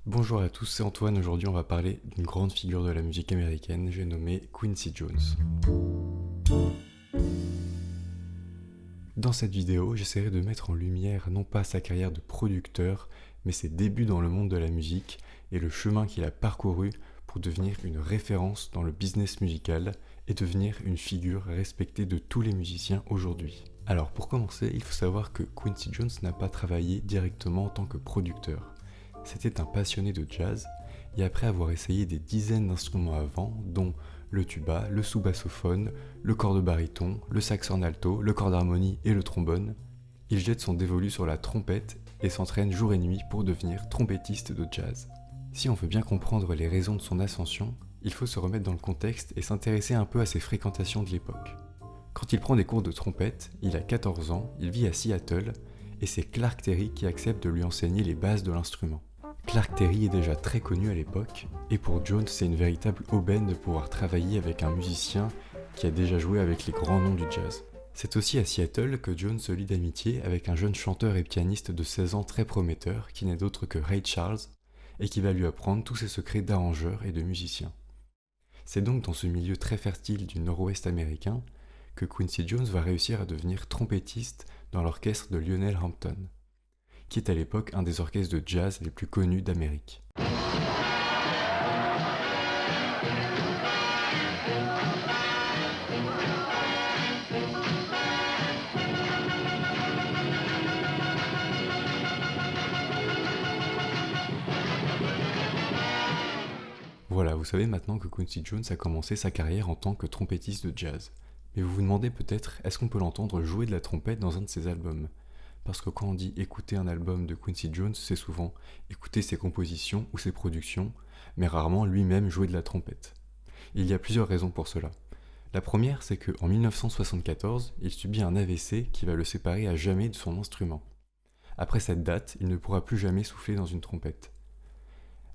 Bonjour à tous, c'est Antoine. Aujourd'hui, on va parler d'une grande figure de la musique américaine, j'ai nommé Quincy Jones. Dans cette vidéo, j'essaierai de mettre en lumière non pas sa carrière de producteur, mais ses débuts dans le monde de la musique et le chemin qu'il a parcouru pour devenir une référence dans le business musical et devenir une figure respectée de tous les musiciens aujourd'hui. Alors pour commencer, il faut savoir que Quincy Jones n'a pas travaillé directement en tant que producteur. C'était un passionné de jazz, et après avoir essayé des dizaines d'instruments avant, dont le tuba, le sous-bassophone, le corps de baryton, le saxorn alto, le corps d'harmonie et le trombone, il jette son dévolu sur la trompette et s'entraîne jour et nuit pour devenir trompettiste de jazz. Si on veut bien comprendre les raisons de son ascension, il faut se remettre dans le contexte et s'intéresser un peu à ses fréquentations de l'époque. Quand il prend des cours de trompette, il a 14 ans, il vit à Seattle, et c'est Clark Terry qui accepte de lui enseigner les bases de l'instrument. Clark Terry est déjà très connu à l'époque, et pour Jones c'est une véritable aubaine de pouvoir travailler avec un musicien qui a déjà joué avec les grands noms du jazz. C'est aussi à Seattle que Jones se lie d'amitié avec un jeune chanteur et pianiste de 16 ans très prometteur qui n'est d'autre que Ray Charles, et qui va lui apprendre tous ses secrets d'arrangeur et de musicien. C'est donc dans ce milieu très fertile du nord-ouest américain que Quincy Jones va réussir à devenir trompettiste dans l'orchestre de Lionel Hampton, qui est à l'époque un des orchestres de jazz les plus connus d'Amérique. Voilà, vous savez maintenant que Quincy Jones a commencé sa carrière en tant que trompettiste de jazz. Mais vous vous demandez peut-être, est-ce qu'on peut l'entendre jouer de la trompette dans un de ses albums ? Parce que quand on dit écouter un album de Quincy Jones, c'est souvent écouter ses compositions ou ses productions, mais rarement lui-même jouer de la trompette. Il y a plusieurs raisons pour cela. La première, c'est qu'en 1974, il subit un AVC qui va le séparer à jamais de son instrument. Après cette date, il ne pourra plus jamais souffler dans une trompette.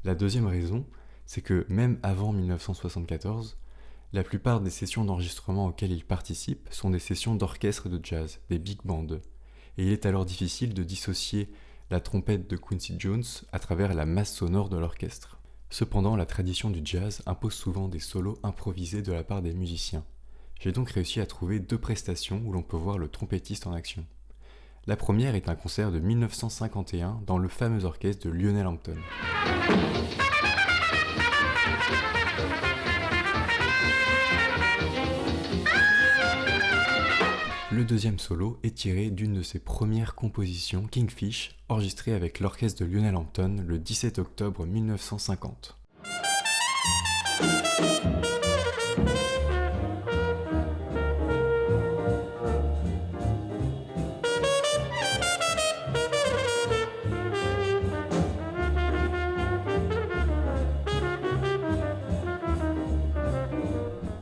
La deuxième raison, c'est que même avant 1974, la plupart des sessions d'enregistrement auxquelles il participe sont des sessions d'orchestre de jazz, des big bands. Et il est alors difficile de dissocier la trompette de Quincy Jones à travers la masse sonore de l'orchestre. Cependant, la tradition du jazz impose souvent des solos improvisés de la part des musiciens. J'ai donc réussi à trouver deux prestations où l'on peut voir le trompettiste en action. La première est un concert de 1951 dans le fameux orchestre de Lionel Hampton. Le deuxième solo est tiré d'une de ses premières compositions, Kingfish, enregistrée avec l'orchestre de Lionel Hampton le 17 octobre 1950.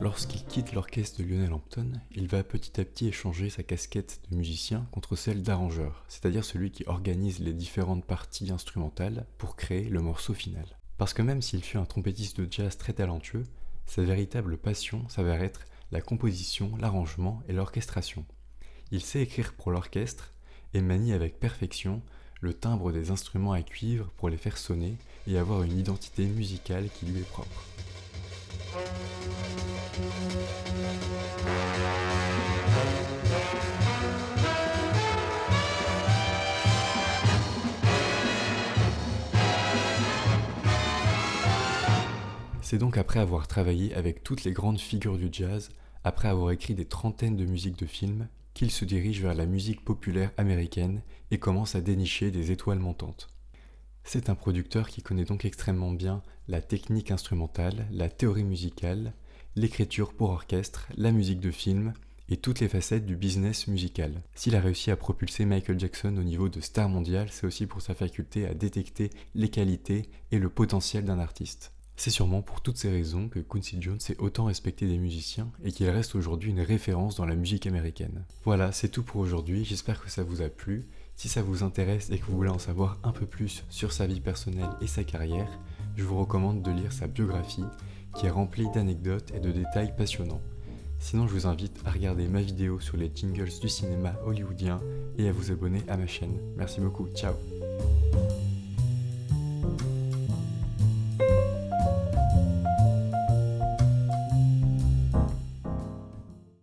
Lorsqu'il quitte l'orchestre de Lionel Hampton, il va petit à petit échanger sa casquette de musicien contre celle d'arrangeur, c'est-à-dire celui qui organise les différentes parties instrumentales pour créer le morceau final. Parce que même s'il fut un trompettiste de jazz très talentueux, sa véritable passion s'avère être la composition, l'arrangement et l'orchestration. Il sait écrire pour l'orchestre et manie avec perfection le timbre des instruments à cuivre pour les faire sonner et avoir une identité musicale qui lui est propre. C'est donc après avoir travaillé avec toutes les grandes figures du jazz, après avoir écrit des trentaines de musiques de films, qu'il se dirige vers la musique populaire américaine et commence à dénicher des étoiles montantes. C'est un producteur qui connaît donc extrêmement bien la technique instrumentale, la théorie musicale, l'écriture pour orchestre, la musique de film et toutes les facettes du business musical. S'il a réussi à propulser Michael Jackson au niveau de star mondial, c'est aussi pour sa faculté à détecter les qualités et le potentiel d'un artiste. C'est sûrement pour toutes ces raisons que Quincy Jones est autant respecté des musiciens et qu'il reste aujourd'hui une référence dans la musique américaine. Voilà, c'est tout pour aujourd'hui, j'espère que ça vous a plu. Si ça vous intéresse et que vous voulez en savoir un peu plus sur sa vie personnelle et sa carrière, je vous recommande de lire sa biographie qui est remplie d'anecdotes et de détails passionnants. Sinon, je vous invite à regarder ma vidéo sur les jingles du cinéma hollywoodien et à vous abonner à ma chaîne. Merci beaucoup, ciao!